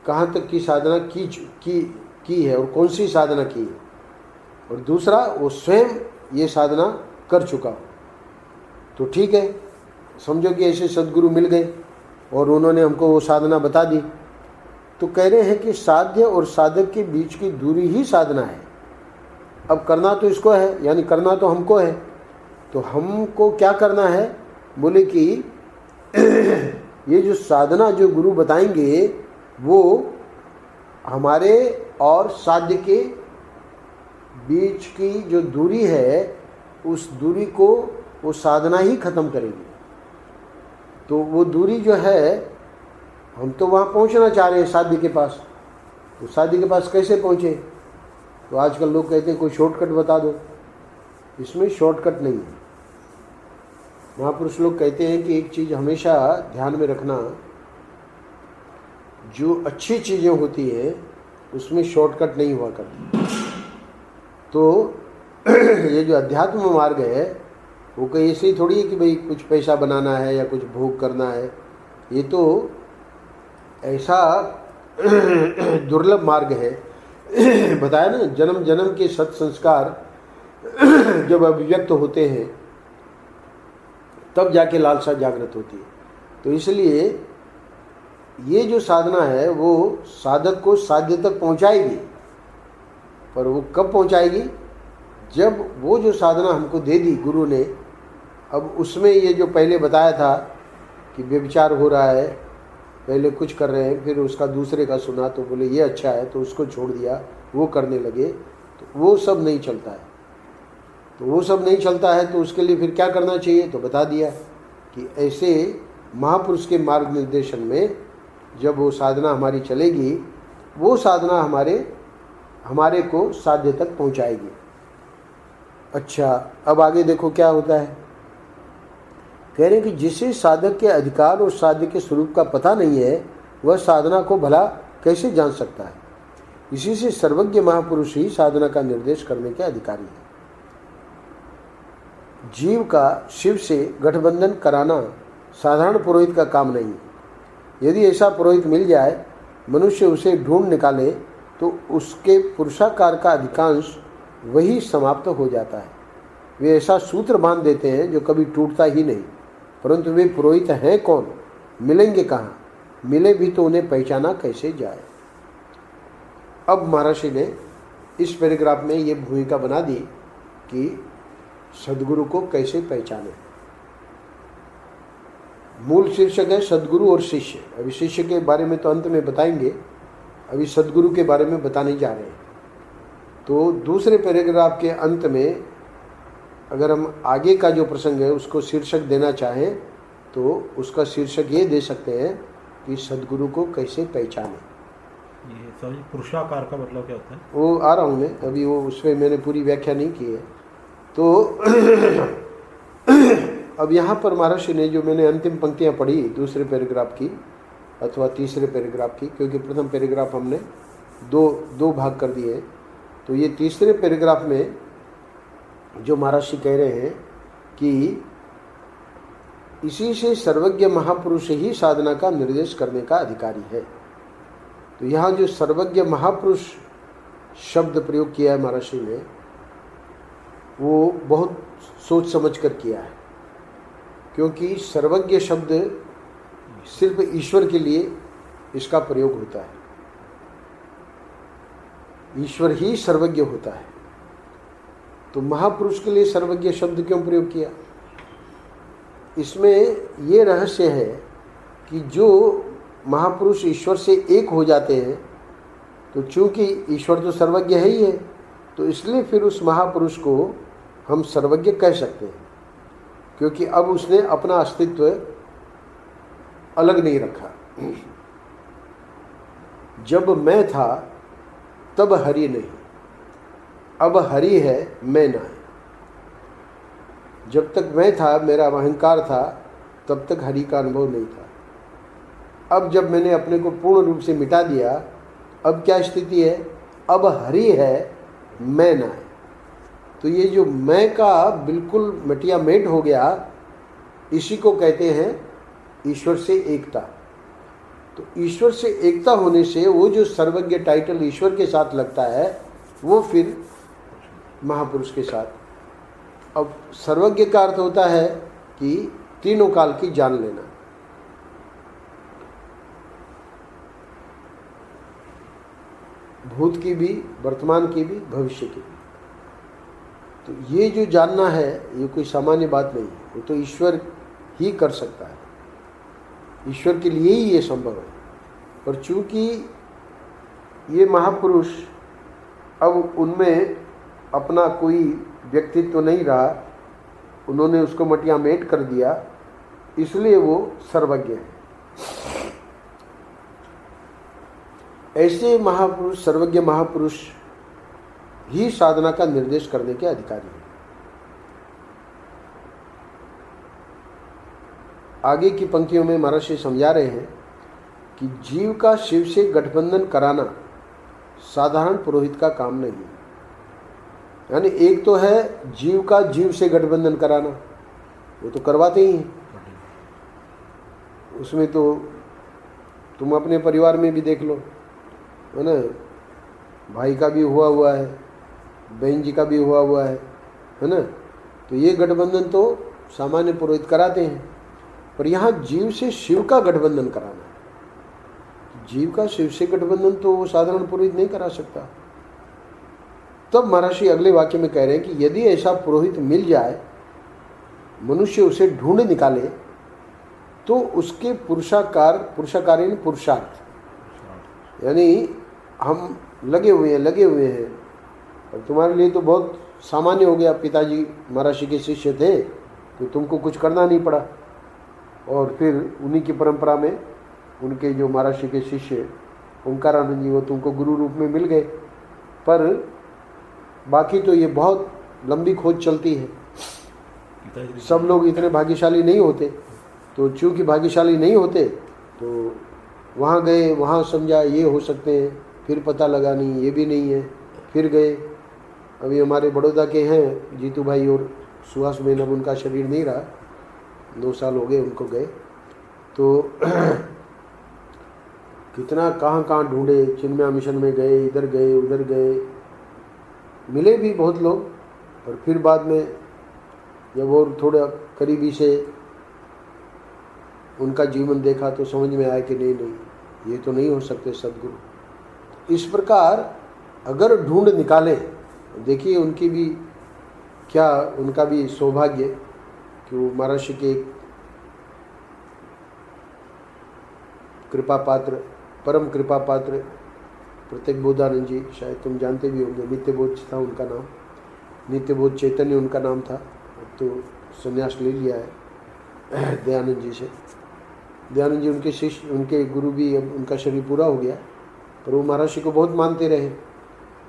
कहाँ तक की साधना की है और कौन सी साधना की है, और दूसरा वो स्वयं ये साधना कर चुका हो। तो ठीक है, समझो कि ऐसे सद्गुरु मिल गए और उन्होंने हमको वो साधना बता दी, तो कह रहे हैं कि साध्य और साधक के बीच की दूरी ही साधना है। अब करना तो इसको है, यानी करना तो हमको है, तो हमको क्या करना है, बोले कि ये जो साधना जो गुरु बताएंगे वो हमारे और साध्य के बीच की जो दूरी है, उस दूरी को वो साधना ही खत्म करेगी। तो वो दूरी जो है, हम तो वहाँ पहुँचना चाह रहे हैं साध्य के पास, तो साध्य के पास कैसे पहुँचे? तो आजकल लोग कहते हैं कोई शॉर्टकट बता दो। इसमें शॉर्टकट नहीं है। महापुरुष लोग कहते हैं कि एक चीज़ हमेशा ध्यान में रखना, जो अच्छी चीज़ें होती हैं उसमें शॉर्टकट नहीं हुआ करती। तो ये जो अध्यात्म मार्ग है वो कहीं ऐसे ही थोड़ी है कि भाई कुछ पैसा बनाना है या कुछ भोग करना है। ये तो ऐसा दुर्लभ मार्ग है, बताया ना, जन्म जन्म के सत्संस्कार जब अभिव्यक्त होते हैं तब जाके लालसा जागृत होती है। तो इसलिए ये जो साधना है वो साधक को साध्य तक पहुंचाएगी, पर वो कब पहुंचाएगी? जब वो जो साधना हमको दे दी गुरु ने, अब उसमें ये जो पहले बताया था कि व्यभिचार हो रहा है, पहले कुछ कर रहे हैं, फिर उसका दूसरे का सुना तो बोले ये अच्छा है, तो उसको छोड़ दिया, वो करने लगे, तो वो सब नहीं चलता है। तो वो सब नहीं चलता है तो उसके लिए फिर क्या करना चाहिए? तो बता दिया कि ऐसे महापुरुष के मार्ग निर्देशन में जब वो साधना हमारी चलेगी, वो साधना हमारे को साध्य तक पहुंचाएगी। अच्छा, अब आगे देखो क्या होता है। कह रहे हैं कि जिसे साधक के अधिकार और साध्य के स्वरूप का पता नहीं है, वह साधना को भला कैसे जान सकता है? इसी से सर्वज्ञ महापुरुष ही साधना का निर्देश करने के अधिकारी है। जीव का शिव से गठबंधन कराना साधारण पुरोहित का काम नहीं है। यदि ऐसा पुरोहित मिल जाए, मनुष्य उसे ढूंढ निकाले, तो उसके पुरुषाकार का अधिकांश वही समाप्त हो जाता है। वे ऐसा सूत्र बांध देते हैं जो कभी टूटता ही नहीं, परंतु वे पुरोहित हैं कौन, मिलेंगे कहाँ, मिले भी तो उन्हें पहचाना कैसे जाए। अब महर्षि ने इस पैराग्राफ में ये भूमिका बना दी कि सद्गुरु को कैसे पहचाने। मूल शीर्षक है सद्गुरु और शिष्य। अभी शिष्य के बारे में तो अंत में बताएंगे, अभी सद्गुरु के बारे में बताने जा रहे हैं। तो दूसरे पैराग्राफ के अंत में अगर हम आगे का जो प्रसंग है उसको शीर्षक देना चाहें तो उसका शीर्षक ये दे सकते हैं कि सद्गुरु को कैसे पहचाने। ये सॉरी, पुरुषाकार का मतलब क्या होता है? वो आ रहा हूँ मैं, अभी वो उसमें मैंने पूरी व्याख्या नहीं की है। तो अब यहाँ पर महर्षि ने जो मैंने अंतिम पंक्तियाँ पढ़ी दूसरे पैराग्राफ की अथवा तीसरे पैराग्राफ की, क्योंकि प्रथम पैराग्राफ हमने दो भाग कर दिए, तो ये तीसरे पैराग्राफ में जो महर्षि कह रहे हैं कि इसी से सर्वज्ञ महापुरुष ही साधना का निर्देश करने का अधिकारी है। तो यहाँ जो सर्वज्ञ महापुरुष शब्द प्रयोग किया है महर्षि ने, वो बहुत सोच समझ कर किया है, क्योंकि सर्वज्ञ शब्द सिर्फ ईश्वर के लिए इसका प्रयोग होता है। ईश्वर ही सर्वज्ञ होता है, तो महापुरुष के लिए सर्वज्ञ शब्द क्यों प्रयोग किया? इसमें ये रहस्य है कि जो महापुरुष ईश्वर से एक हो जाते हैं, तो चूंकि ईश्वर तो सर्वज्ञ है ही है, तो इसलिए फिर उस महापुरुष को हम सर्वज्ञ कह सकते हैं, क्योंकि अब उसने अपना अस्तित्व अलग नहीं रखा। जब मैं था तब हरि नहीं, अब हरि है मैं ना है। जब तक मैं था, मेरा अहंकार था, तब तक हरि का अनुभव नहीं था। अब जब मैंने अपने को पूर्ण रूप से मिटा दिया, अब क्या स्थिति है, अब हरि है, मैं ना है। तो ये जो मैं का बिल्कुल मटिया मेट हो गया, इसी को कहते हैं ईश्वर से एकता। तो ईश्वर से एकता होने से वो जो सर्वज्ञ टाइटल ईश्वर के साथ लगता है, वो फिर महापुरुष के साथ। अब सर्वज्ञ का अर्थ होता है कि तीनों काल की जान लेना। भूत की भी, वर्तमान की भी, भविष्य की भी। तो ये जो जानना है, ये कोई सामान्य बात नहीं है, वो तो ईश्वर ही कर सकता है, ईश्वर के लिए ही ये संभव है। पर चूंकि ये महापुरुष अब उनमें अपना कोई व्यक्तित्व तो नहीं रहा, उन्होंने उसको मटिया मेट कर दिया, इसलिए वो सर्वज्ञ है। ऐसे महापुरुष, सर्वज्ञ महापुरुष ही साधना का निर्देश करने के अधिकारी हैं। आगे की पंक्तियों में महर्षि समझा रहे हैं कि जीव का शिव से गठबंधन कराना साधारण पुरोहित का काम नहीं है। यानी एक तो है जीव का जीव से गठबंधन कराना, वो तो करवाते ही हैं। उसमें तो तुम अपने परिवार में भी देख लो, है ना, भाई का भी हुआ है, बहन जी का भी हुआ है ना। तो ये गठबंधन तो सामान्य पुरोहित कराते हैं, पर यहाँ जीव से शिव का गठबंधन कराना, जीव का शिव से गठबंधन तो वो साधारण पुरोहित नहीं करा सकता। तब महर्षि अगले वाक्य में कह रहे हैं कि यदि ऐसा पुरोहित मिल जाए, मनुष्य उसे ढूंढ निकाले, तो उसके पुरुषाकारीन पुरुषार्थ, यानी हम लगे हुए हैं। और तुम्हारे लिए तो बहुत सामान्य हो गया, पिताजी महर्षि के शिष्य थे तो तुमको कुछ करना नहीं पड़ा, और फिर उन्हीं की परंपरा में उनके जो महर्षि के शिष्य ओंकारानंद जी, वो तुमको गुरु रूप में मिल गए। पर बाकी तो ये बहुत लंबी खोज चलती है, सब लोग इतने भाग्यशाली नहीं होते। तो चूँकि भाग्यशाली नहीं होते तो वहाँ गए, वहाँ समझा ये हो सकते हैं, फिर पता लगा नहीं, ये भी नहीं है, फिर गए। अभी हमारे बड़ौदा के हैं जीतू भाई और सुहास बहन, अब उनका शरीर नहीं रहा, 2 साल हो गए उनको गए। तो कितना कहाँ ढूंढे, चिन्मया मिशन में गए, इधर गए उधर गए, मिले भी बहुत लोग। पर फिर बाद में जब और थोड़ा करीबी से उनका जीवन देखा तो समझ में आया कि नहीं, ये तो नहीं हो सकते सद्गुरु। इस प्रकार अगर ढूंढ निकालें, देखिए उनकी भी क्या, उनका भी सौभाग्य कि वो महर्षि के कृपा पात्र, परम कृपा पात्र प्रत्येक बोधानंद जी, शायद तुम जानते भी होंगे, नित्यबोध था उनका नाम, नित्यबोध चैतन्य उनका नाम था। अब तो संन्यास ले लिया है दयानंद जी से। दयानंद जी उनके शिष्य, उनके गुरु भी, अब उनका शरीर पूरा हो गया, पर वो महर्षि को बहुत मानते रहे।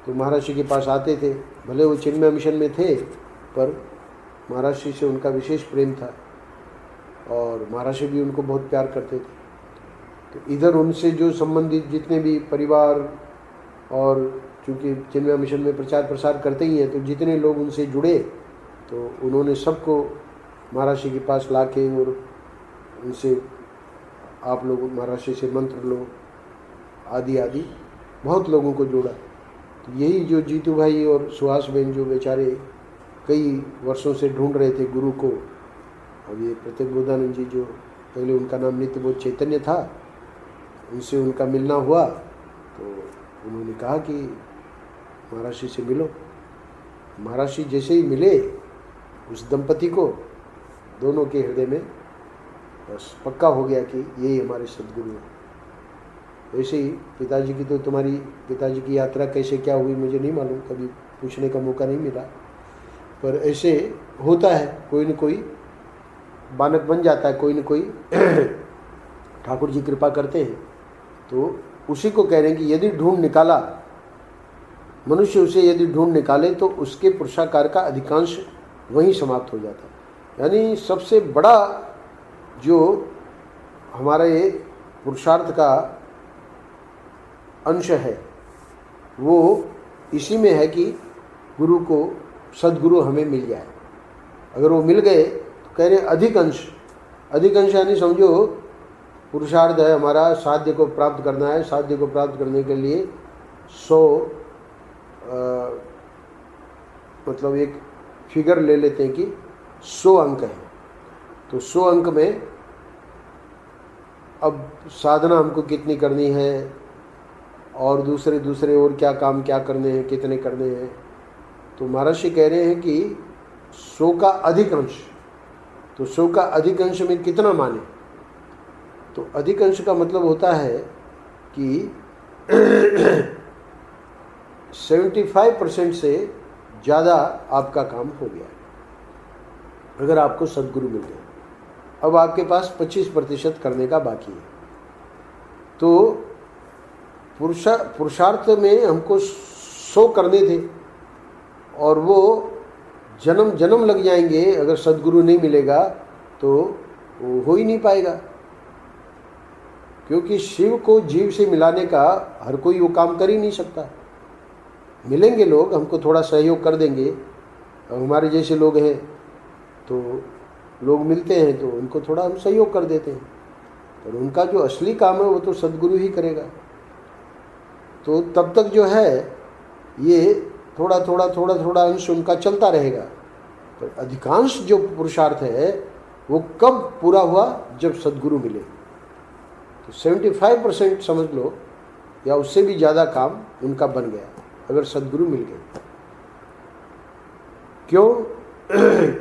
तो महर्षि के पास आते थे, भले वो चिन्मय मिशन में थे, पर महर्षि से उनका विशेष प्रेम था और महर्षि भी उनको बहुत प्यार करते थे। तो इधर उनसे जो संबंधित जितने भी परिवार, और चूँकि चिन्मय मिशन में प्रचार प्रसार करते ही हैं, तो जितने लोग उनसे जुड़े, तो उन्होंने सबको महर्षि के पास लाके और उनसे आप लोग महर्षि से मंत्र लो आदि आदि बहुत लोगों को जोड़ा। तो यही जो जीतू भाई और सुहास बहन जो बेचारे कई वर्षों से ढूंढ रहे थे गुरु को, अब ये प्रत्येक बोधानंद जी जो पहले उनका नाम नित्यबोध चैतन्य था, उनसे उनका मिलना हुआ तो उन्होंने कहा कि महर्षि से मिलो। महर्षि जैसे ही मिले उस दंपति को, दोनों के हृदय में बस पक्का हो गया कि यही हमारे सद्गुरु हैं। वैसे ही पिताजी की, तो तुम्हारी पिताजी की यात्रा कैसे क्या हुई मुझे नहीं मालूम, कभी पूछने का मौका नहीं मिला, पर ऐसे होता है, कोई न कोई बालक बन जाता है, कोई न कोई ठाकुर जी कृपा करते हैं। तो उसी को कह रहे हैं कि यदि ढूंढ निकाला, मनुष्य उसे यदि ढूंढ निकाले तो उसके पुरुषाकार का अधिकांश वहीं समाप्त हो जाता है। यानी सबसे बड़ा जो हमारे पुरुषार्थ का अंश है वो इसी में है कि गुरु को, सदगुरु हमें मिल जाए। अगर वो मिल गए तो कह रहे अधिक अंश यानी समझो पुरुषार्थ है हमारा, साध्य को प्राप्त करना है। साध्य को प्राप्त करने के लिए 100 मतलब एक फिगर ले लेते हैं कि 100 अंक है, तो 100 अंक में अब साधना हमको कितनी करनी है और दूसरे और क्या काम क्या करने हैं, कितने करने हैं। तो महर्षि कह रहे हैं कि 100 का अधिक अंश, तो 100 का अधिक अंश में कितना माने, तो अधिक अंश का मतलब होता है कि 75% से ज़्यादा आपका काम हो गया अगर आपको सद्गुरु मिल गए। अब आपके पास 25% करने का बाकी है। तो पुरुषार्थ में हमको 100 करने थे और वो जन्म जन्म लग जाएंगे। अगर सद्गुरु नहीं मिलेगा तो वो हो ही नहीं पाएगा, क्योंकि शिव को जीव से मिलाने का हर कोई वो काम कर ही नहीं सकता। मिलेंगे लोग, हमको थोड़ा सहयोग कर देंगे। हमारे जैसे लोग हैं तो लोग मिलते हैं तो उनको थोड़ा हम सहयोग कर देते हैं, पर उनका जो असली काम है वो तो सद्गुरु ही करेगा। तो तब तक जो है ये थोड़ा थोड़ा अंश उनका चलता रहेगा, पर अधिकांश जो पुरुषार्थ है वो कब पूरा हुआ, जब सद्गुरु मिले। तो 75% समझ लो या उससे भी ज़्यादा काम उनका बन गया अगर सद्गुरु मिल गए। क्यों?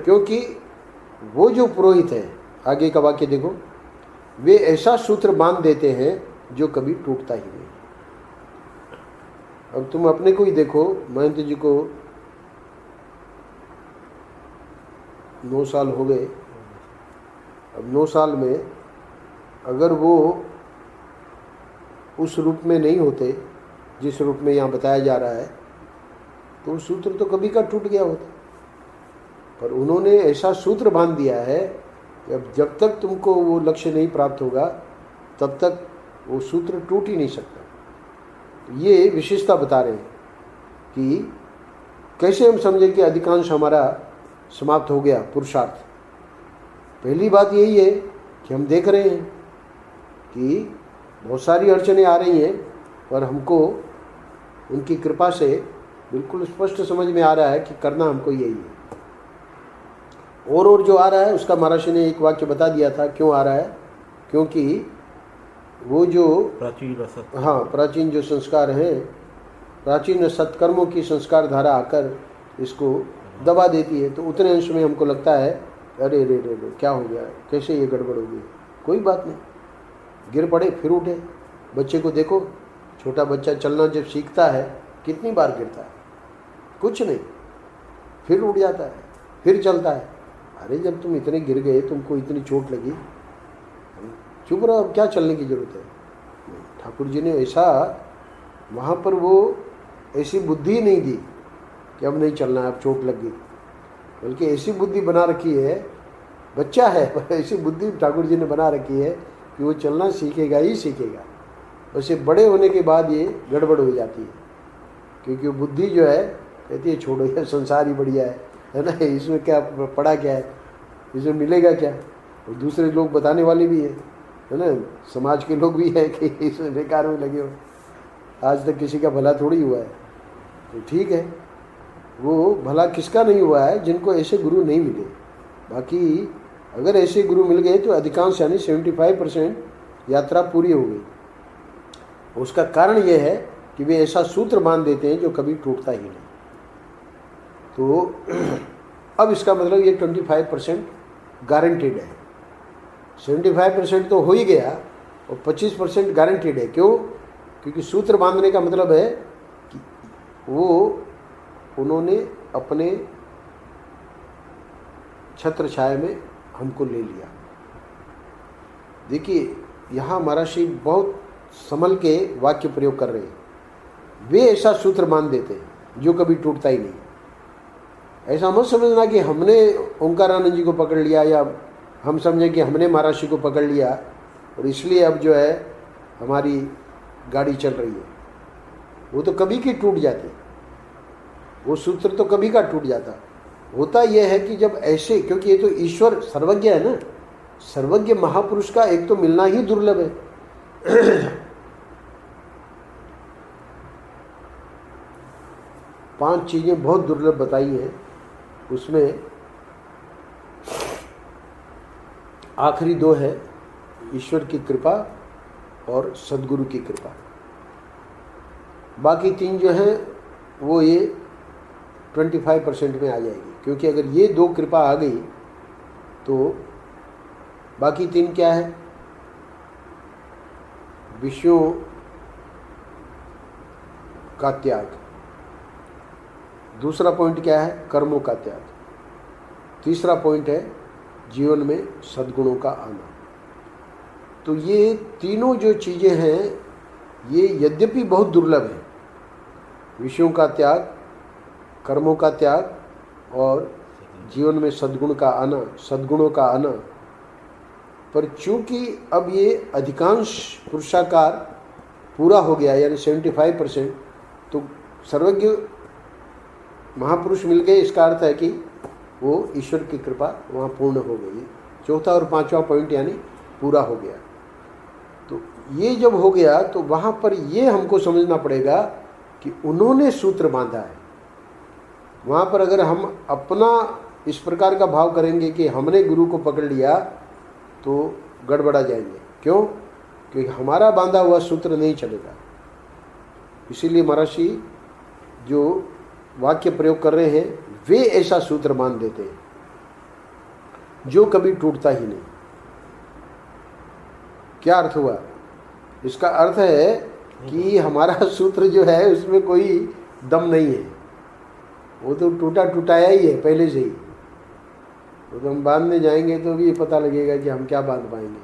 क्योंकि वो जो पुरोहित है, आगे का वाक्य देखो, वे ऐसा सूत्र बांध देते हैं जो कभी टूटता ही नहीं। अब तुम अपने को ही देखो, महंत जी को 9 साल हो गए। अब 9 साल में अगर वो उस रूप में नहीं होते जिस रूप में यहाँ बताया जा रहा है, तो सूत्र तो कभी का टूट गया होता। पर उन्होंने ऐसा सूत्र बांध दिया है कि अब जब तक तुमको वो लक्ष्य नहीं प्राप्त होगा तब तक वो सूत्र टूट ही नहीं सकता। ये विशेषता बता रहे हैं कि कैसे हम समझें कि अधिकांश हमारा समाप्त हो गया पुरुषार्थ। पहली बात यही है कि हम देख रहे हैं कि बहुत सारी अड़चनें आ रही हैं, पर हमको उनकी कृपा से बिल्कुल स्पष्ट समझ में आ रहा है कि करना हमको यही है। और जो आ रहा है उसका महर्षि ने एक वाक्य बता दिया था क्यों आ रहा है, क्योंकि वो जो प्राचीन जो संस्कार हैं, प्राचीन सत्कर्मों की संस्कार धारा आकर इसको दबा देती है। तो उतने अंश में हमको लगता है अरे रे रे रे क्या हो गया, कैसे ये गड़बड़ हो गई। कोई बात नहीं, गिर पड़े फिर उठे। बच्चे को देखो, छोटा बच्चा चलना जब सीखता है कितनी बार गिरता है, कुछ नहीं, फिर उठ जाता है, फिर चलता है। अरे जब तुम इतने गिर गए, तुमको इतनी चोट लगी, चुप रहो, अब क्या चलने की जरूरत है। ठाकुर जी ने ऐसा वहाँ पर वो ऐसी बुद्धि नहीं दी कि अब नहीं चलना है, अब चोट लग गई, बल्कि ऐसी बुद्धि बना रखी है, बच्चा है पर ऐसी बुद्धि ठाकुर जी ने बना रखी है कि वो चलना सीखेगा ही सीखेगा। वैसे बड़े होने के बाद ये गड़बड़ हो जाती है, क्योंकि वो बुद्धि जो है कहती है छोड़ो यार, संसार ही बढ़िया है ना, इसमें क्या पड़ा, क्या है, इसमें मिलेगा क्या। और दूसरे लोग बताने वाले भी है ना, समाज के लोग भी है कि इसमें बेकार में लगे हो, आज तक किसी का भला थोड़ी हुआ है। तो ठीक है, वो भला किसका नहीं हुआ है, जिनको ऐसे गुरु नहीं मिले। बाकी अगर ऐसे गुरु मिल गए तो अधिकांश यानी 75% यात्रा पूरी हो गई। उसका कारण ये है कि वे ऐसा सूत्र बांध देते हैं जो कभी टूटता ही नहीं। तो अब इसका मतलब ये 25% गारंटीड है। 75% तो हो ही गया और 25% गारंटीड है। क्यों? क्योंकि सूत्र बांधने का मतलब है कि वो उन्होंने अपने छत्र छाया में हमको ले लिया। देखिए यहाँ महर्षि बहुत संभल के वाक्य प्रयोग कर रहे हैं। वे ऐसा सूत्र बांध देते हैं जो कभी टूटता ही नहीं। ऐसा मत समझना कि हमने ओंकारानंद जी को पकड़ लिया या हम समझे कि हमने महर्षि को पकड़ लिया और इसलिए अब जो है हमारी गाड़ी चल रही है। वो तो कभी की टूट जाती, वो सूत्र तो कभी का टूट जाता। होता यह है कि जब ऐसे, क्योंकि ये तो ईश्वर सर्वज्ञ है ना, सर्वज्ञ महापुरुष का एक तो मिलना ही दुर्लभ है। 5 चीजें बहुत दुर्लभ बताई हैं, उसमें आखिरी 2 है ईश्वर की कृपा और सद्गुरु की कृपा। बाकी 3 जो हैं वो ये 25% में आ जाएगी, क्योंकि अगर ये 2 कृपा आ गई तो बाकी 3 क्या है? विषयों का त्याग, दूसरा पॉइंट क्या है? कर्मों का त्याग, तीसरा पॉइंट है जीवन में सद्गुणों का आना। तो ये तीनों जो चीज़ें हैं ये यद्यपि बहुत दुर्लभ है, विषयों का त्याग, कर्मों का त्याग और जीवन में सद्गुण का आना, सद्गुणों का आना, पर चूंकि अब ये अधिकांश पुरुषाकार पूरा हो गया, यानी 75%, तो सर्वज्ञ महापुरुष मिल गए, इसका अर्थ है कि वो ईश्वर की कृपा वहाँ पूर्ण हो गई। चौथा और 5वां पॉइंट यानी पूरा हो गया। तो ये जब हो गया तो वहाँ पर ये हमको समझना पड़ेगा कि उन्होंने सूत्र बांधा है। वहाँ पर अगर हम अपना इस प्रकार का भाव करेंगे कि हमने गुरु को पकड़ लिया तो गड़बड़ा जाएंगे। क्यों? क्योंकि हमारा बांधा हुआ सूत्र नहीं चलेगा। इसीलिए महर्षि जो वाक्य प्रयोग कर रहे हैं वे ऐसा सूत्र मान देते हैं जो कभी टूटता ही नहीं। क्या अर्थ हुआ? इसका अर्थ है कि हमारा सूत्र जो है उसमें कोई दम नहीं है, वो तो टूटा टूटाया ही है पहले से ही। वो तो हम बांधने जाएंगे तो भी ये पता लगेगा कि हम क्या बांध पाएंगे।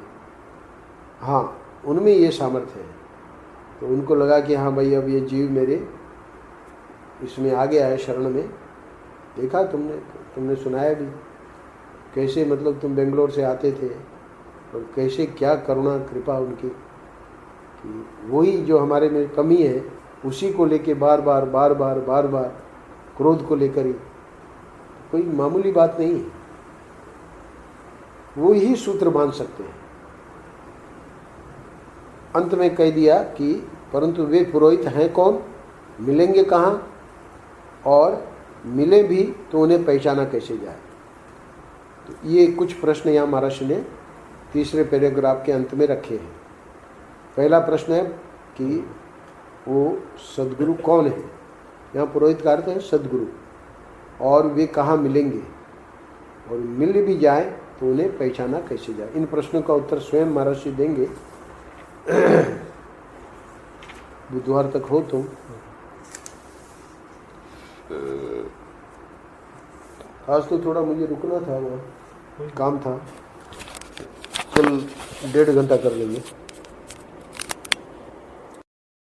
हाँ, उनमें ये सामर्थ्य है। तो उनको लगा कि हाँ भाई अब ये जीव मेरे इसमें आ गया है शरण में। देखा तुमने सुनाया भी कैसे, मतलब तुम बेंगलोर से आते थे और कैसे क्या करुणा कृपा उनकी, कि वही जो हमारे में कमी है उसी को लेके बार बार क्रोध को लेकर ही, कोई मामूली बात नहीं है। वो ही सूत्र बांध सकते हैं। अंत में कह दिया कि परंतु वे पुरोहित हैं कौन, मिलेंगे कहाँ, और मिले भी तो उन्हें पहचाना कैसे जाए। तो ये कुछ प्रश्न यहाँ महर्षि ने तीसरे पैराग्राफ के अंत में रखे हैं। पहला प्रश्न है कि वो सद्गुरु कौन है। यहाँ पुरोहित का अर्थ है सद्गुरु, और वे कहाँ मिलेंगे, और मिल भी जाए तो उन्हें पहचाना कैसे जाए। इन प्रश्नों का उत्तर स्वयं महर्षि देंगे। बुधवार तक हो तुम। आज तो थोड़ा मुझे रुकना था, वहाँ काम था। चल 1.5 घंटा कर लेंगे।